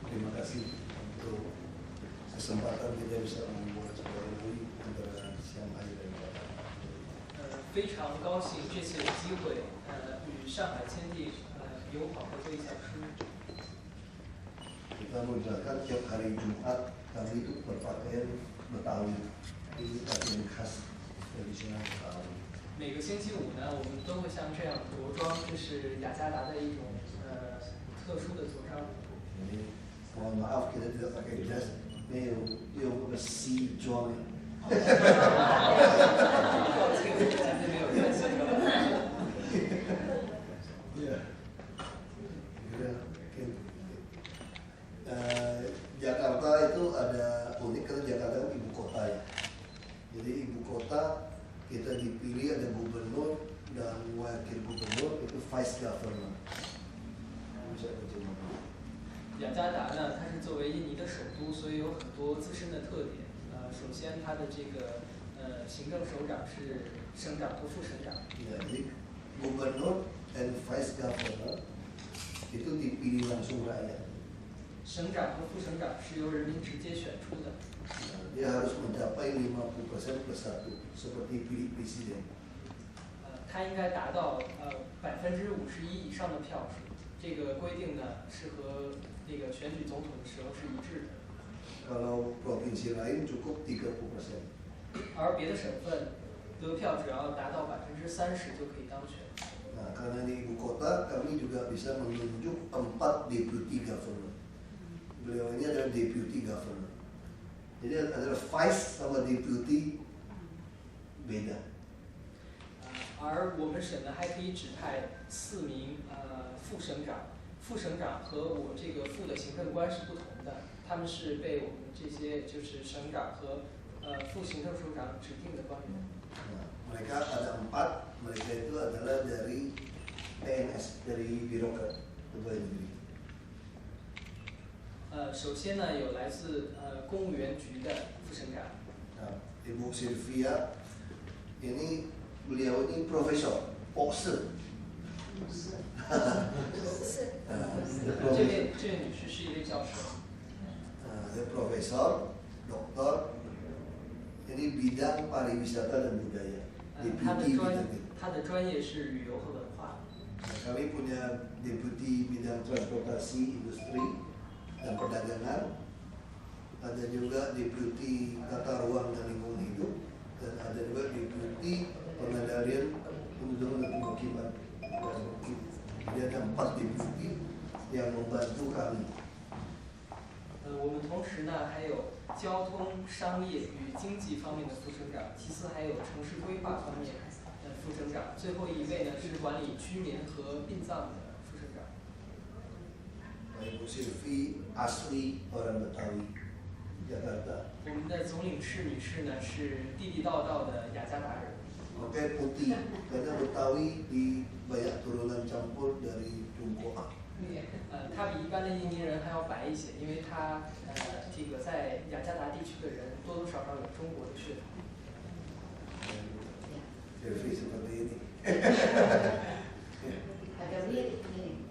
Terima kasih untuk kesempatan kita bisa membuat sebuah review antara siang hari dan malam. 非常高兴这次有机会与上海签订友好合作意向书。 Kita menjelaskan tiap hari Jumat kami itu berpakaian Betawi, ini pakaian khas tradisional Betawi. 每个星期五呢，我们都会像这样着装，这是雅加达的一种特殊的着装。 Jadi mohon maaf kita tidak pakai jas, ini yang besi jual. 抱歉，今天没有穿西装。 Iya. Jakarta itu ada unik karena Jakarta itu ibu kota ya. Jadi ibu kota kita dipilih ada gubernur dan wakil gubernur itu vice governor. Bisa terjemah. 雅加达呢，它是作为印尼的首都，所以有很多自身的特点。首先它的这个行政首长是省长和副省长。 Ya, jadi gubernur dan vice governor itu dipilih langsung rakyat. 省长和副省长是由人民直接选出的。 Dia harus mencapai 50% plus 1 seperti pilih presiden. 他应该达到51%以上的票数。这个规定呢是和那个选举总统的时候是一致的。 Kalau provinsi lain cukup 30%. 而别的省份得票只要达到30%就可以当选。 Nah, karena di ibu kota kami juga bisa menunjuk 4 deputy governor. Beliau ini adalah deputy governor. Jadi adalah vice sama deputy beda. 而我们省呢还可以指派4名副省长，副省长和我这个副的行政官是不同的，他们是被我们这些就是省长和副行政首长指定的官员。 Nah, mereka ada 4, mereka itu adalah dari PNS, dari birokrat pegawai negeri. 首先呢有来自公务员局的副省长。 Nah, Ibu Sylvia ini beliau ini profesor, pokse. 这位女士是一位教授。 Dia profesor, doktor. Ini bidang pariwisata dan budaya. Deputi bidang itu. 他的专业是旅游和文化。 Kami punya deputi bidang transportasi, industri dan perdagangan. Ada juga deputi tata ruang dan lingkungan hidup, dan ada juga deputi pengendalian perhubungan dan pemukiman. Jadi ada 4 deputi yang membantu kami. 我们同时呢还有交通、商业与经济方面的副省长，其次还有城市规划方面的副省长，最后一位呢是管理居民和殡葬的副省长。 Ibu Sylvie asli orang Betawi, Jakarta. 我们的总领事女士呢是地地道道的雅加达人。 Pakai putih, karena Betawi di banyak turunan campur dari Tiongkok. 她比一般的印尼人还要白一些，因为她这个在雅加达地区的人多多少少有中国的血统。 Sylvie seperti ini. Agak mirip ini.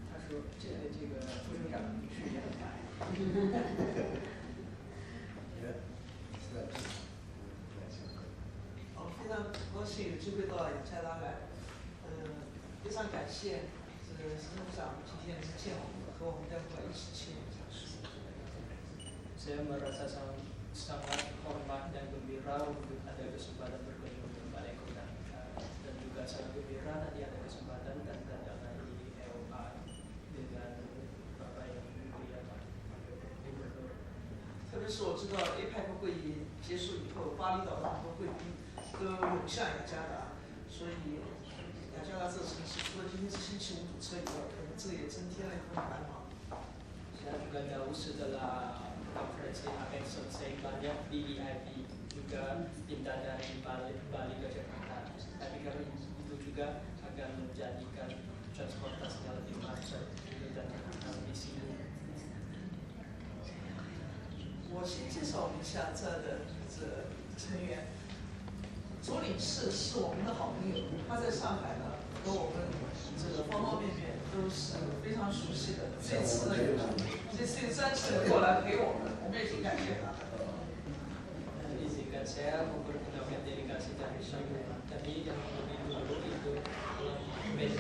她说这个副省长女士也很白。 Ya, silakan. 非常高兴有机会到雅加达来，非常感谢省长今天见我们，和我们待会一起签书。 Saya merasa sangat hormat dan gembira untuk ada kesempatan berkunjung ke Balai Kota dan juga sangat gembira nanti ada kesempatan dan tanda tangan di Eropa dengan Bapak yang mulia Pak Gubernur. 特别是我知道 APEC 会议结束以后，巴厘岛的很多贵宾都涌向雅加达，所以雅加达这个城市除了今天是星期五堵车车以外，可能这个也增添了一份繁忙。 Saya juga tahu setelah konferensi APEC selesai banyak VVIP juga pindah dari Bali ke Jakarta. Tapi kalau itu juga akan menjadikan transportasinya lebih macet dan lebih sibuk. 我先介绍我们下站的成员。左领事是我们的好朋友，他在上海呢，和我们这个方方面面都是非常熟悉的。这次有专程过来陪我们，我们也挺感谢他的。 Izinkan saya memperkenalkan delegasi dari Shanghai. Tapi yang lebih dulu itu Miss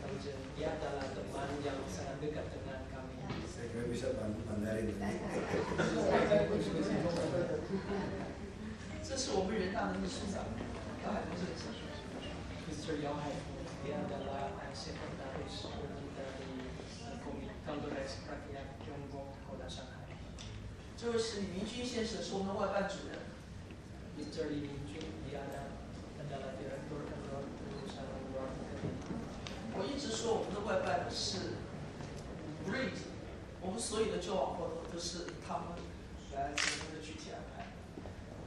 Kamjen. Dia adalah teman yang sangat dekat dengan kami. Saya kira bisa bantu Mandarin. 这是我们人大的秘书长，姚海东先生。 Mr. Yao Haifeng, dia adalah sekretaris umum dari Kongres Rakyat Tiongkok Kota Shanghai. 这位是李明军先生，是我们的外办主任。 Mr. Li Minjun, dia adalah direktur kantor urusan luar negeri. 我一直说我们的外办是 bridge， 我们所有的交往活动都是以他们来怎么的具体安排。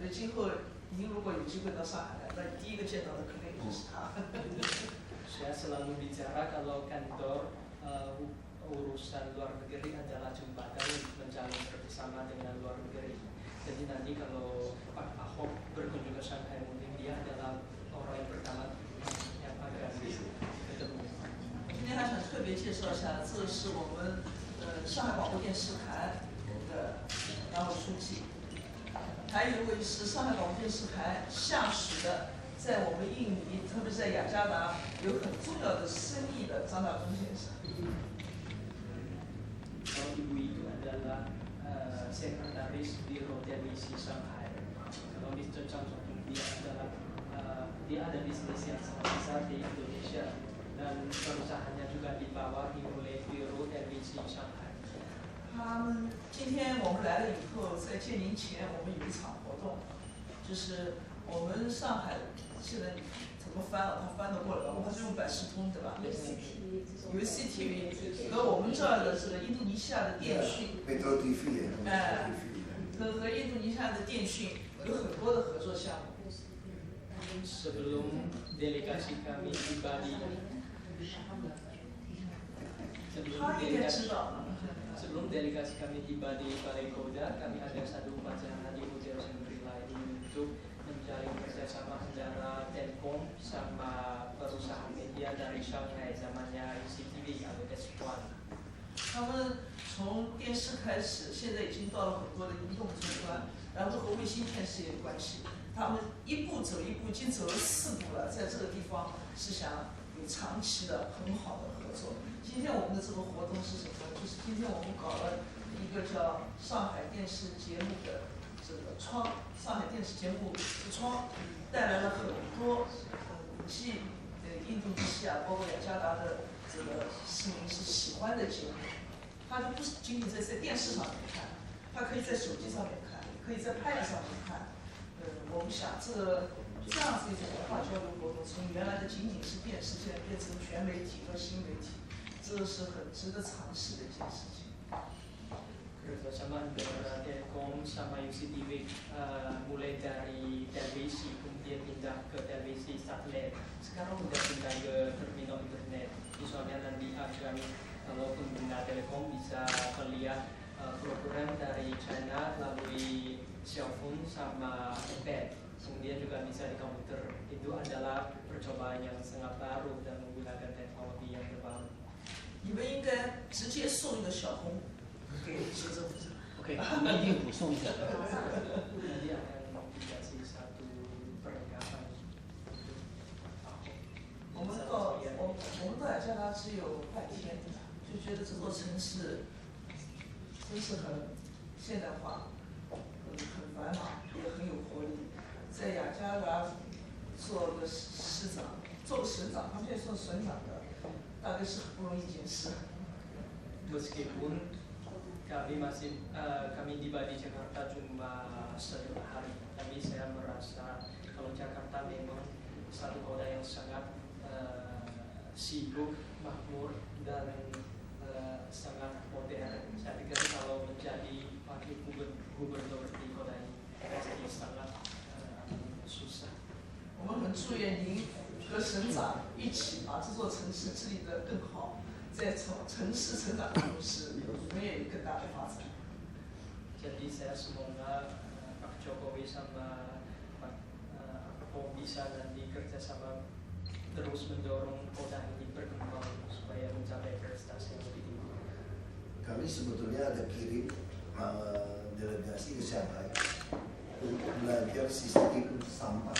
所以今后您如果有机会到上海来，那你第一个见到的肯定就是他。Saya selalu bicara kalau kantor urusan luar negeri adalah jembatan menjalin kerjasama dengan luar negeri. Jadi nanti kalau Pak Ahok berkunjung ke Shanghai, mungkin dia adalah orang yang pertama yang akan ketemu. 今天还想特别介绍一下，这是我们上海广播电视台的党委书记。 还有一位是上海广播电视台下属的，在我们印尼，特别是在雅加达有很重要的生意的张大东先生。 Kalau ibu itu adalah sekretaris Biro Televisi Shanghai. Kalau Mr. Chang Song dia adalah dia ada bisnis yang sangat besar di Indonesia dan perusahaannya juga dibawahi oleh Biro Televisi Shanghai. 他们今天我们来了以后，在见您前，我们有一场活动，就是我们上海现在怎么翻了？他翻得过来了，我们是用百视通对吧？UCTV 和我们这儿的这个印度尼西亚的电讯， Metro TV 哎，和印度尼西亚的电讯有很多的合作项目。 Sebelum delegasi kami tiba di 他应该知道。 Sebelum delegasi kami tiba di Balai Koda, kami ada satu upacara di Hotel Shangri-La untuk menjalin kerjasama antara Telkom sama perusahaan media dari Shanghai, zamannya UCTV atau S1. 他们从电视开始，现在已经到了很多的移动终端，然后和卫星电视也有关系。他们一步走一步，已经走了4步了，在这个地方是想有长期的很好的合作。今天我们的这个活动是什么？就是今天我们搞了一个叫上海电视节目的这个窗，上海电视节目的窗，带来了很多国际印度尼西亚包括雅加达的这个市民是喜欢的节目。它就不是仅仅在电视上面看，它可以在手机上面看，可以在 Pad 上面看。我们想这样子一种文化交流活动，从原来的仅仅是电视，现在变成全媒体和新媒体。 这是很值得尝试的一件事情。 Kerjasama antara Telkom sama UCTV mulai dari televisi kemudian pindah ke televisi satelit, sekarang udah pindah ke terminal internet. Misalnya nanti akan kalau pengguna Telkom bisa melihat program dari China melalui cellphone sama iPad, kemudian juga bisa di komputer. Itu adalah percobaan yang sangat baru dan menggunakan teknologi yang terbaru. 你们应该直接送一个小红给学政府。Oke, ini ibu送一下。Nanti akan dikasih satu perlengkapan. 我们到雅加达只有半天，就觉得这座城市真是很现代化，很繁忙，也很有活力。在雅加达做个市长，做个省长，他们现在做省长的。 大概是很不容易一件事。 Meskipun kami tiba di Jakarta cuma 1 hari, tapi saya merasa kalau Jakarta memang satu kota yang sangat sibuk sibuk, makmur, dan sangat modern. Saya pikir kalau menjadi wakil gubernur di kota ini pasti sangat susah. 我们很祝愿您和省长一起把这座城市治理得更好，在城市成长的同时，你们也有更大的发展。 Jadi saya semoga Pak Jokowi sama Pak Om bisa nanti kerjasama terus mendorong kota ini berkembang supaya mencapai prestasi yang lebih tinggi. Kami sebetulnya ada kirim delegasi ke Shanghai untuk belajar sistem sampah.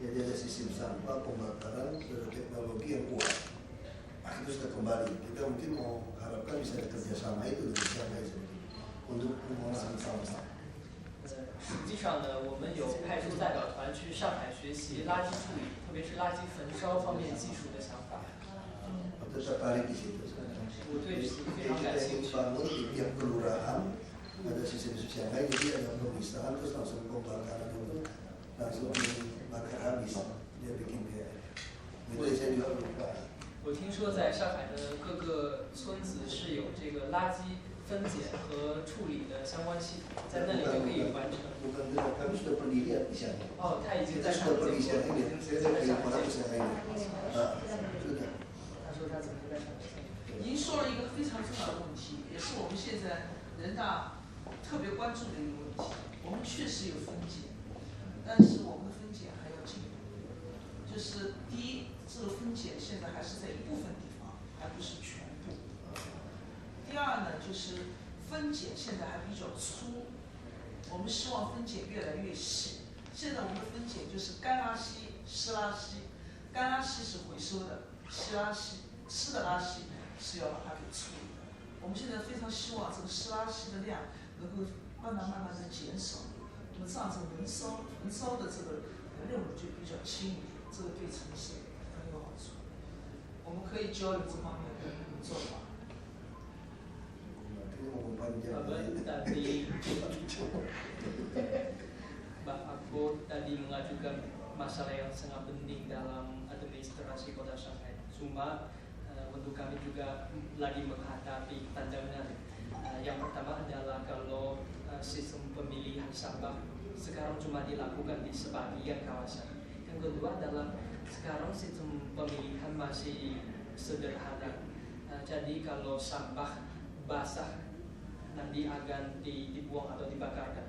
Jadi ada sistem sampah pembakaran dengan teknologi yang kuat. Nah, itu sudah kembali. Kita mungkin mau harapkan bisa ada kerjasama itu dengan Shanghai sebetulnya untuk mengurangi sampah. 实际上呢，我们有派出代表团去上海学习垃圾处理，特别是垃圾焚烧方面技术的想法。 Tertarik di situ. 我对此非常 Kita 感 ingin 兴趣。 bangun di tiap kelurahan ada sistem Shanghai, jadi ada pemisahan terus langsung pembakaran itu langsung dibakar habis. Dia bikin kayak itu saya juga lupa. 我听说在上海的各个村子是有这个垃圾分拣和处理的相关系统，在那里就可以完成。 Bukan tidak, kami sudah pergi lihat di sana. 哦，他已经 Kita 在上 sudah 海 pergi 见 sana 过， lihat. Saya 在 dari 上 mana 海 ke 见过。 sana sudah. 他说他怎么在上海见过？ 您说了一个非常重要的问题，也是我们现在人大特别关注的一个问题。我们确实有分解，但是我们的分解还要进步。就是第一，这个分解现在还是在一部分地方，还不是全部。第二呢，就是分解现在还比较粗，我们希望分解越来越细。现在我们的分解就是干垃圾、湿垃圾，干垃圾是回收的，湿垃圾、湿的垃圾是要把它给处理的。我们现在非常希望这个湿垃圾的量能够慢慢的减少，那么这样子焚烧的这个任务就比较轻一点，这个对城市很有好处。我们可以交流这方面的做法。 Tadi Mbak Akbo tadi mengajukan masalah yang sangat penting dalam administrasi kota Shanghai. Cuma untuk kami juga lagi menghadapi tantangan. Yang pertama adalah kalau sistem pemilihan sampah sekarang cuma dilakukan di sebagian kawasan. Yang kedua adalah sekarang sistem pemilihan masih sederhana. Jadi kalau sampah basah nanti akan dibuang atau dibakarkan.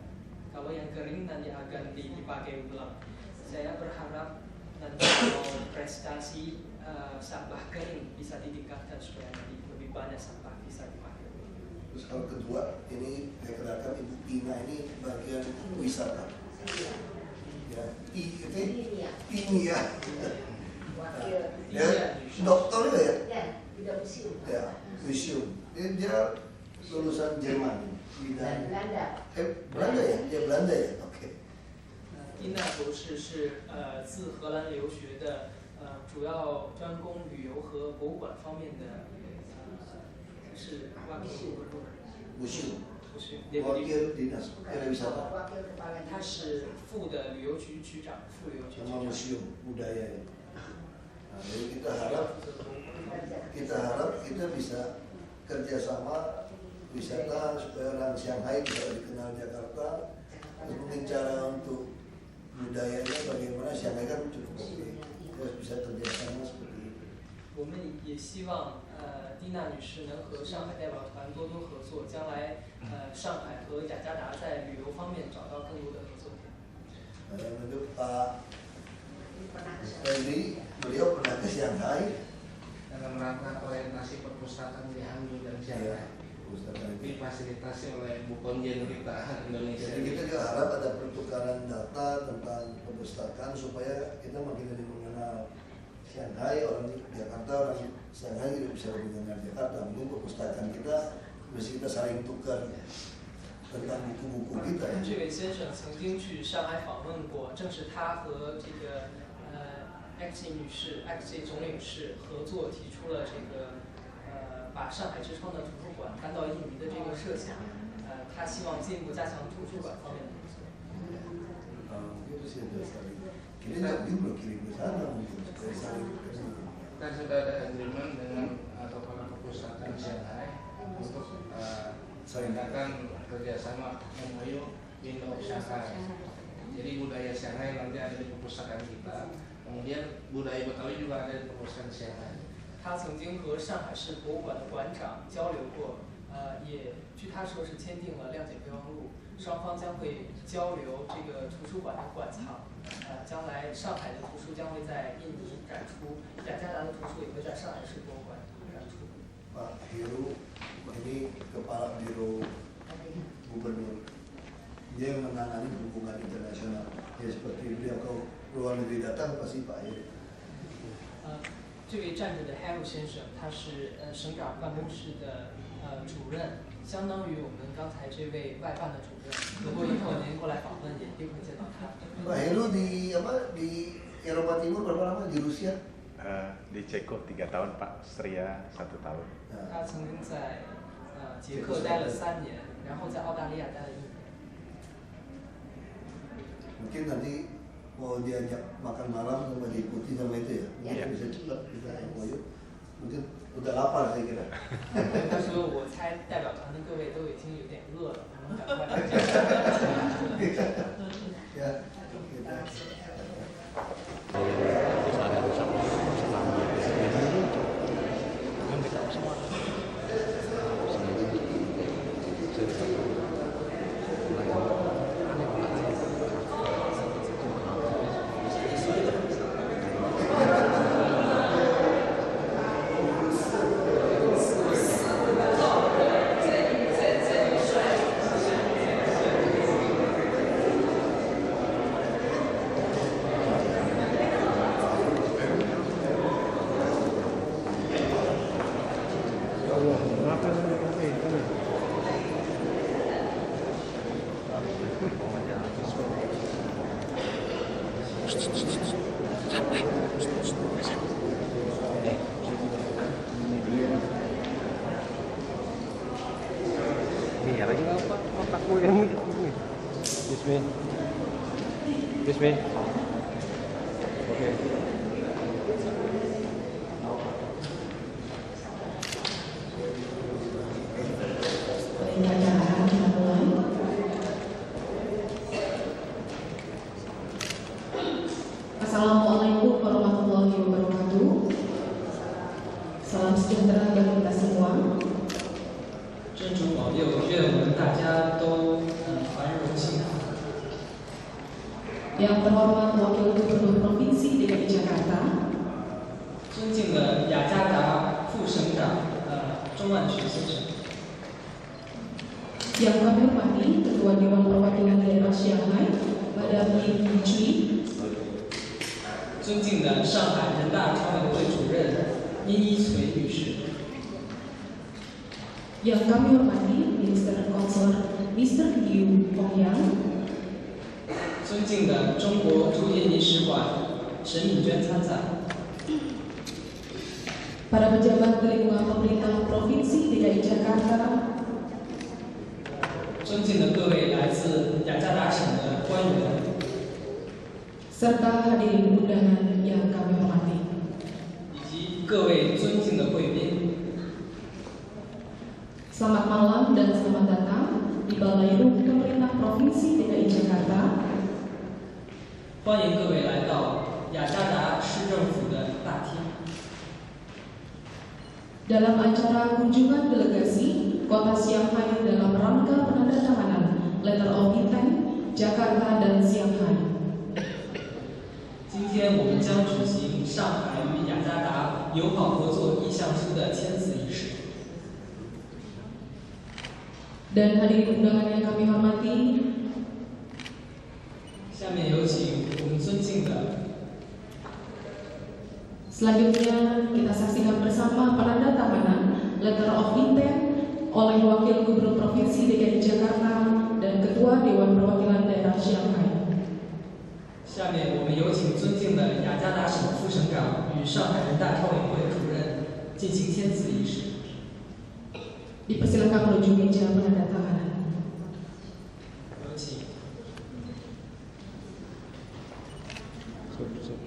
Kalau yang kering nanti akan dipakai ulang. Saya berharap nanti kalau prestasi sampah kering bisa ditingkatkan supaya nanti lebih banyak sampah bisa dipakai. Terus kalau kedua, ini pergerakan Ibu Tina ini bagian wisata. Ya, ini ya. Ya, dokter ya? Ya, museum. Ya, museum. Dia lulusan Jerman. Belanda. Belanda ya? Dia Belanda ya? Oke. 蒂娜博士是自荷兰留学的，主要专攻旅游和博物馆方面的，是Museum. 不是 Wakil dinas pariwisata. Wakil 他是副的旅游局局长，副旅游局局 Sama 长。 museum budaya ya. Nah, jadi kita harap kita bisa kerjasama wisata supaya orang Shanghai bisa dikenal Jakarta. Terus mungkin cara untuk budayanya bagaimana Shanghai kan cukup oke. Kita bisa kerjasama seperti itu. 我们也希望蒂娜女士能和上海代表团多多合作，将来上海和雅加达在旅游方面找到更多的合作点。 Untuk Pak Henry, beliau pernah ke Shanghai. Dalam rangka orientasi perpustakaan di Hangzhou dan Shanghai, difasilitasi oleh Bu Konjen kita Indonesia. Jadi kita juga harap ada pertukaran data tentang perpustakaan supaya kita makin lebih mengenal Shanghai, orang Jakarta, orang Shanghai juga bisa lebih mengenal Jakarta. Mungkin perpustakaan kita bisa kita saling tukar tentang buku-buku kita ya. 这位先生曾经去上海访问过，正是他和这个XJ 女士、XJ 总领事合作提出了这个把上海之窗的图书馆搬到印尼的这个设想。他希望进一步加强图书馆方面的合作。 Itu sih dasar. Kita juga belum kirim ke sana mungkin supaya saling kenal. Dan sudah ada agreement dengan toko perpustakaan Shanghai untuk mengadakan kerjasama MOU Indo Shanghai. Jadi budaya Shanghai nanti ada di perpustakaan kita, kemudian budaya Betawi juga ada di perpustakaan Shanghai. 他曾经和上海市博物馆的馆长交流过，也据他说是签订了谅解备忘录，双方将会交流这个图书馆的馆藏。将来上海的图书将会在印尼展出，雅加达的图书也会在上海市博物馆展出。Pak Heru ini Kepala Biro Gubernur, dia yang menangani hubungan internasional. Ya seperti beliau kalau luar negeri datang pasti Pak Heru. 这位站着的 Heru 先生，他是省长办公室的主任，相当于我们刚才这位外办的主任。如果以后您过来访问，也一定会见到他。Pak Heru di Eropa Timur berapa lama? Di Rusia? Di Ceko 3 tahun, Pak. Austria 1 tahun. 他曾经在捷克待了3年，然后在澳大利亚待了1年。 Mungkin nanti mau diajak makan malam sama diikuti sama itu ya, mungkin bisa cepat kita MOU. Mungkin udah lapar saya kira. 他说我猜代表团的各位都已经有点饿了，我们赶快来。Ya, kita. Iya lagi apa otakmu yang ini. Bismillah. Oke. Assalamualaikum warahmatullahi wabarakatuh. Salam sejahtera bagi kita semua. 真主保佑，愿我们大家都繁荣幸福。 Yang terhormat Wakil Gubernur Provinsi DKI Jakarta, 尊敬的雅加达副省长钟万学先生， yang kami hormati Ketua Dewan Perwakilan Daerah Shanghai, Madam Lin Yichui, 尊敬的上海人大常委会主任殷一锤女士， yang kami hormati Minister Konselor Mr. Liu Hongyang, 尊敬的中国驻印尼使馆沈敏娟参赞， para pejabat di lingkungan pemerintah Provinsi DKI Jakarta, 尊敬的各位来自雅加达省的官员， serta hadirin undangan yang kami hormati. 以及各位尊敬的贵宾。 Selamat malam dan selamat datang di Balai Rum Pemerintah Provinsi DKI Jakarta. 欢迎各位来到雅加达市政府的大厅。 Dalam acara kunjungan delegasi Kota Shanghai dalam rangka penandatanganan Letter of Intent Jakarta dan Shanghai. 今天我们将举行上海与雅加达友好合作意向书的签字仪式。 Dan hadirin undangan yang kami hormati, 下面有请我们尊敬的 selanjutnya kita saksikan bersama penandatanganan Letter of Intent oleh Wakil Gubernur Provinsi DKI Jakarta dan Ketua Dewan Perwakilan Daerah Shanghai. 下面我们有请尊敬的雅加达省副省长与上海人大常委会主任进行签字仪式。 Dipersilakan menuju meja penandatanganan. 有请。 Siap.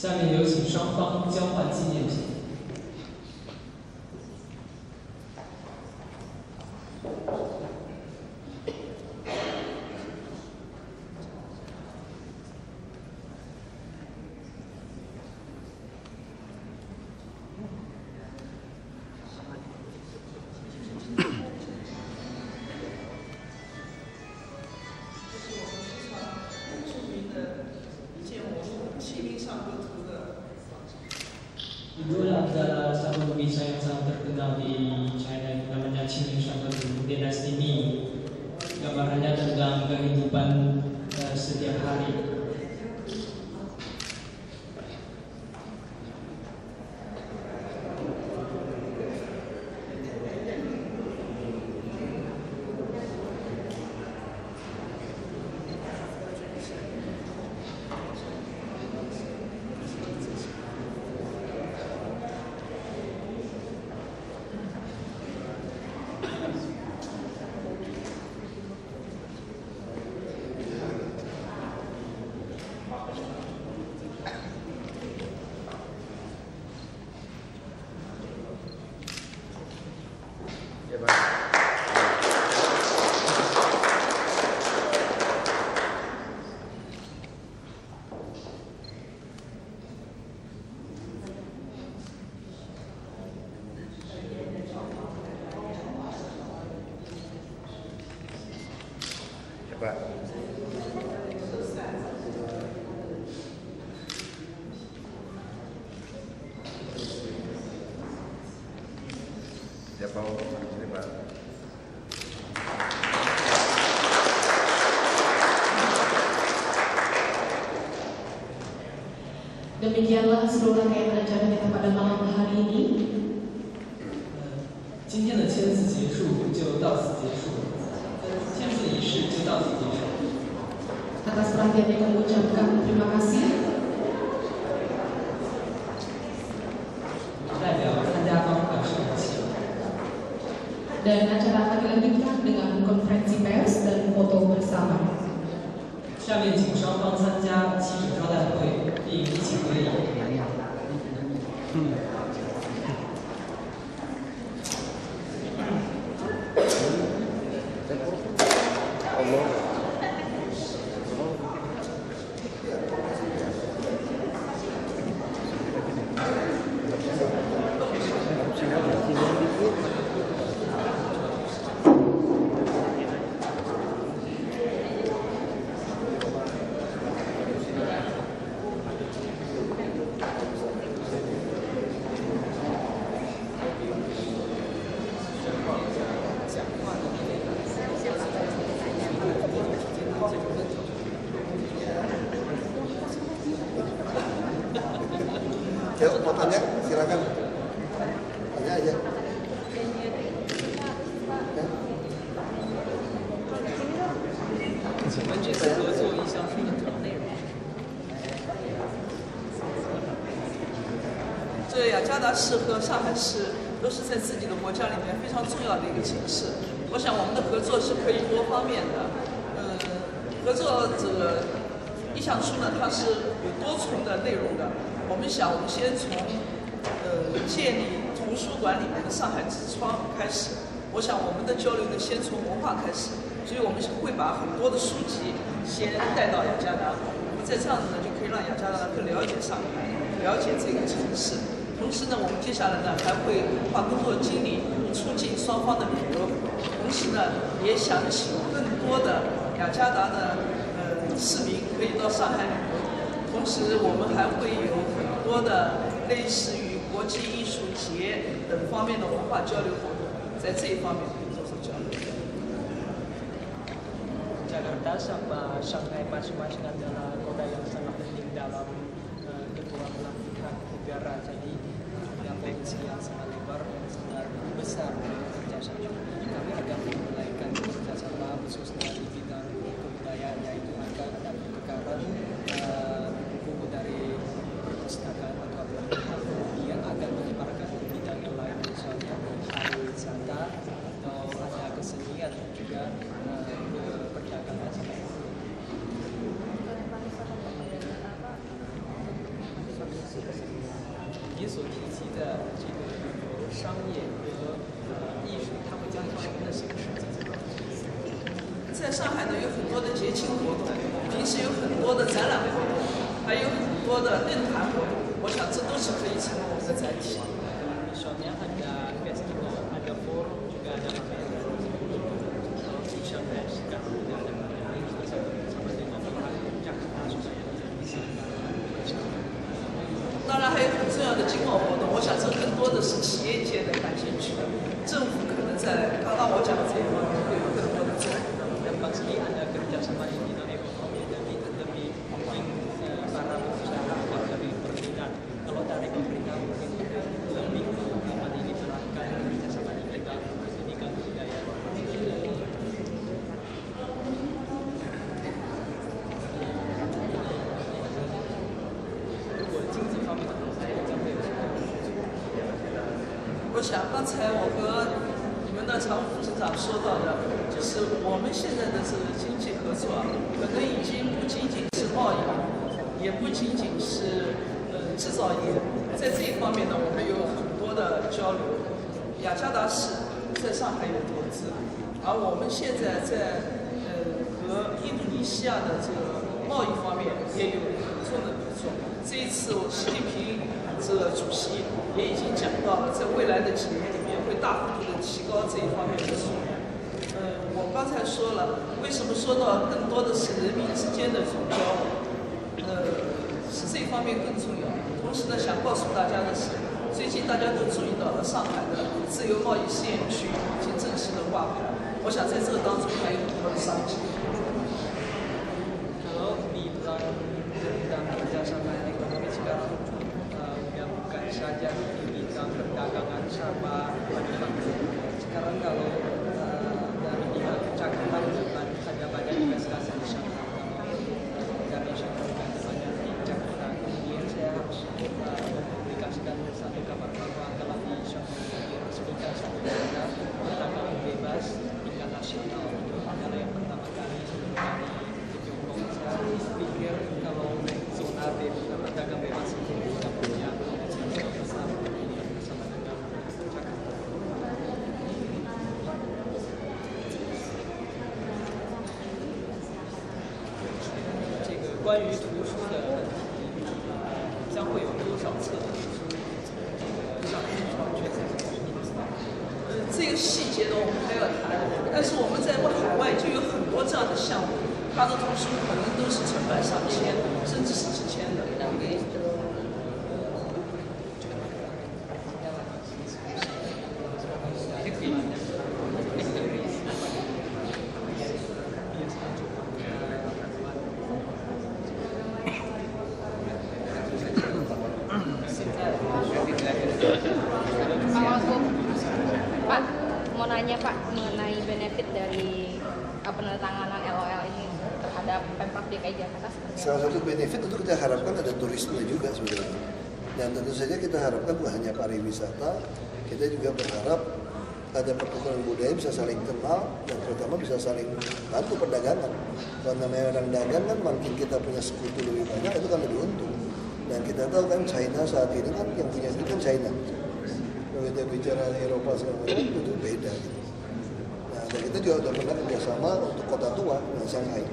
下面有请双方交换纪念品。Itulah adalah satu lukisan yang sangat terkenal di China, namanya Qingming Shangetu dinasti Ming. Gambarannya tentang kehidupan setiap hari. Pak. Ya mau ini Pak. Demikianlah seluruh rangkaian acara kita pada malam hari ini. 今天的签字结束就到此结束，签字仪式就到此结束。 Atas perhatiannya kami ucapkan terima kasih. 代表参加方表示感谢。 Dan acara akan dilanjutkan dengan konferensi pers dan foto bersama. 下面请双方参加记者招待会，并一起合影。Yuk, mau tanya, silakan. Tanya aja. Ya. 我们这次合作一项是一条内容。这雅加达市和上海市都是在自己的国家里面非常重要的一个城市。我想我们的合作是可以多方面的。合作这个意向书呢，它是有多重的内容的。我们先从建立图书馆里面的上海之窗开始。我想我们的交流呢，先从文化开始，所以我们会把很多的书籍先带到雅加达。在这样子呢，就可以让雅加达更了解上海，了解这个城市。同时呢，我们接下来呢还会把工作精力促进双方的旅游，同时呢也想请更多的雅加达的市民可以到上海旅游。同时，我们还会有很多的类似于国际艺术节等方面的文化交流活动，在这一方面可以做出交流。 Jakarta sama Shanghai masing-masing adalah kota yang sangat penting dalam kedua belah pihak negara. Jadi punya potensi yang sangat lebar dan sangat besar untuk kerjasama. Kami akan memulaikan kerjasama khususnya di bidang kebudayaan, yaitu akan ada pertukaran buku dari perpustakaan atau pihak yang akan menyebarkan ke bidang yang lain, misalnya pariwisata atau ada kesenian dan juga perdagangan. 所提及的这个商业和艺术，它会将什么的形式进行到在上海呢，有很多的节庆活动，平时有很多的展览活动，还有很多的论坛活动。我想这都是可以成为我们的载体。 Misalnya ada festival, ada forum, juga ada pameran, fashion fest, dan juga ada pameran bersama dengan pihak Jakarta supaya bisa 当然还有很重要的经贸活动，我想这更多的是企业界的感兴趣的，政府可能在刚刚我讲的这一方面会有更多的作为。 dan pasti ada kerjasama di bidang ekonomi dan lebih mungkin para pengusaha dari pemerintah. Kalau dari pemerintah mungkin lebih dapat diperhatikan kerjasama di bidang pendidikan budaya. 如果经济方面的东西将会有什么？我想刚才我和你们的常务副市长说到的，就是我们现在的这个经济合作，可能已经不仅仅是贸易，也不仅仅是制造业，在这一方面呢，我们有很多的交流。雅加达市在上海有投资，而我们现在在和印度尼西亚的这个贸易方面也有很重的合作。这一次习近平这个主席也已经讲到了，在未来的几年里面会大幅度的提高这一方面的数量。我刚才说了，为什么说到更多的是人民之间的这种交流？是这一方面更重要。同时呢，想告诉大家的是，最近大家都注意到了上海的自由贸易试验区已经正式的挂牌。我想在这个当中还有很多的商机。 Kalau bilang tentang kerjasama ekonomi sekarang, ya bukan saja di bidang perdagangan sama manufaktur. Sekarang kalau dari pihak Jakarta ada banyak investasi di sana. Kalau dari Jakarta ada banyak di Jakarta, kemudian saya harus mempublikasikan satu kabar bahwa telah diresmikan suatu negara perdagangan bebas tingkat nasional. Negara yang pertama kali dari saya pikir kalau zona perdagangan bebas itu kita punya besar bersama dengan Jakarta. 这个关于图书的问题，将会有多少册的图书上市确实这个细节呢，我们还要谈。但是我们在海外就有很多这样的项目。 他的图书可能都是成百上千，甚至是几千的。Pak, mau nanya Pak mengenai benefit dari penandatanganan LOL ini terhadap Pemprov DKI Jakarta seperti apa? Salah satu benefit itu kita harapkan ada turisme juga sebenarnya. Dan tentu saja kita harapkan bukan hanya pariwisata, kita juga berharap ada pertukaran budaya bisa saling kenal dan terutama bisa saling bantu perdagangan. Kalau namanya orang dagang kan makin kita punya sekutu lebih banyak itu kan lebih untung. Dan kita tahu kan China saat ini kan yang punya itu kan China. Kalau kita bicara Eropa segala macam itu beda. Gitu. Nah, dan kita juga sudah pernah kerjasama untuk kota tua dengan Shanghai.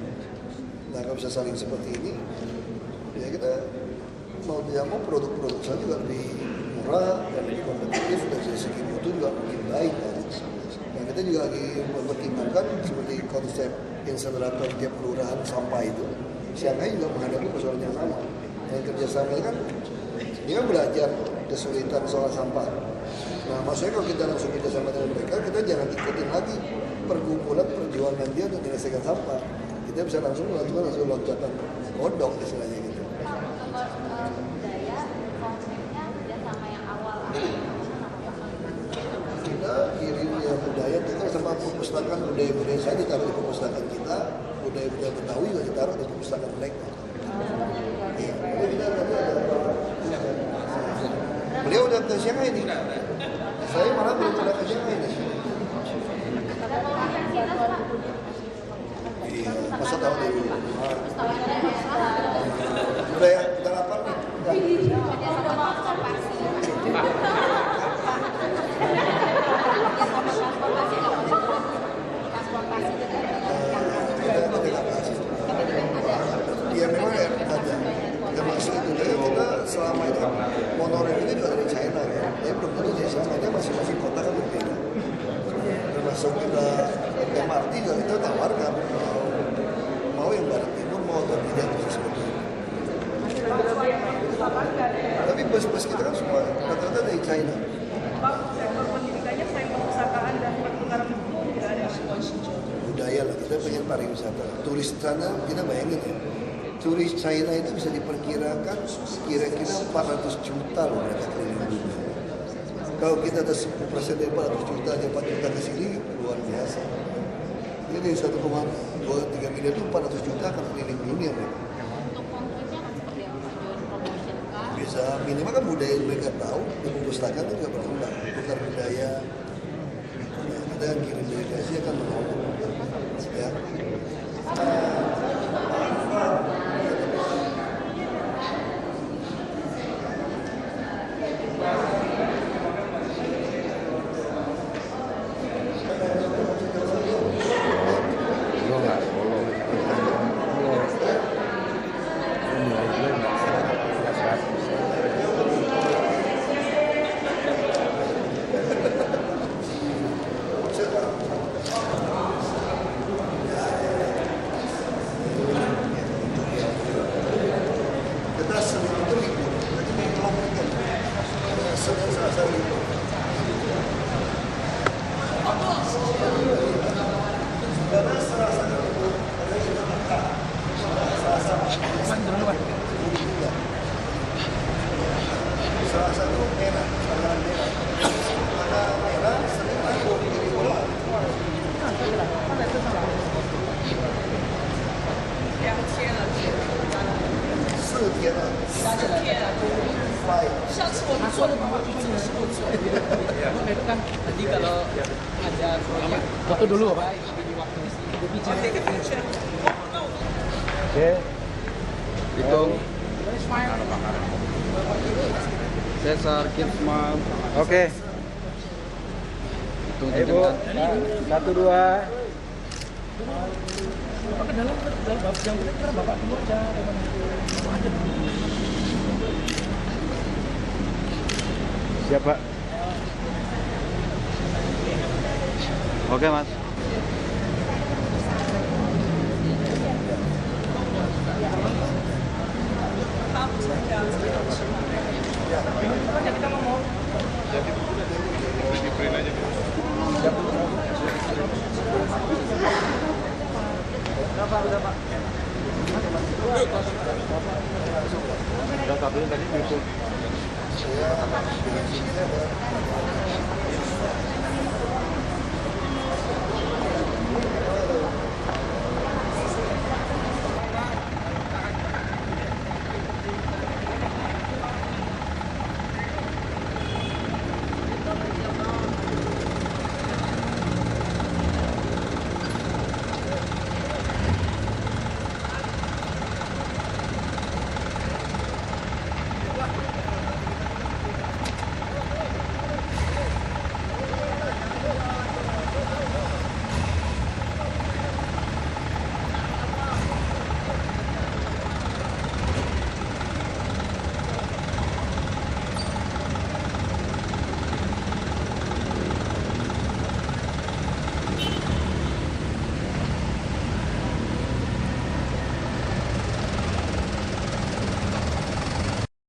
Nah, kalau bisa saling seperti ini, ya kita mau tidak mau produk-produk saya juga lebih murah dan lebih kompetitif dari segi mutu juga makin baik. Nah, kita juga lagi mempertimbangkan seperti konsep insenerator tiap kelurahan sampah itu. Shanghai juga menghadapi persoalan yang sama. Dan kerjasamanya kan, ini kan belajar kesulitan soal sampah. Nah, maksudnya kalau kita langsung kerjasama dengan mereka, kita jangan ikutin lagi pergumulan perjuangan dia untuk menyelesaikan sampah. Kita bisa langsung melakukan loncatan kodok istilahnya gitu. Budaya, konsepnya kerjasama yang awal. Kita kirim ya budaya itu kan sama perpustakaan budaya-budaya saya ditaruh di perpustakaan kita, budaya-budaya Betawi juga ditaruh di perpustakaan mereka. Ya, kita tadi ada beliau udah ke Shanghai nih. Saya malah belum pernah ke Shanghai nih. Iya, masa tahu dulu. Udah ya, kita lapar nih. lama itu kan monorail itu juga dari China kan, tapi belum tentu dari China, masing-masing kota kan berbeda. Termasuk kita MRT juga kita tawarkan mau yang barat timur mau atau tidak seperti itu. Tapi bus-bus kita kan semua rata-rata dari China. Pak, sektor pendidikannya selain perpustakaan dan pertukaran buku tidak ada budaya lah, kita pengen pariwisata. Turis sana kita bayangin ya, turis China itu bisa diperkirakan kira-kira 400 juta loh mereka keliling dunia. Kalau kita ada 10% dari 400 juta, ada 4 juta ke sini luar biasa. Ini 1,23 miliar itu 400 juta akan keliling dunia mereka. Untuk konkretnya kan seperti apa? Jual promotion kah? Bisa minimal kan budaya yang mereka tahu, di perpustakaan itu juga berkembang, tukar budaya. Ya, kita yang kirim delegasi akan menolong. Ya. Nanti kalau ada proyek foto dulu Pak, di waktu Oke. Hitung. Cesar Kirsman. Oke. Hitung Ibu. 1, 2. Bapak ke dalam Bapak yang benar Bapak dulu aja. Siapa? Oke, Mas. Udah kabelnya tadi YouTube.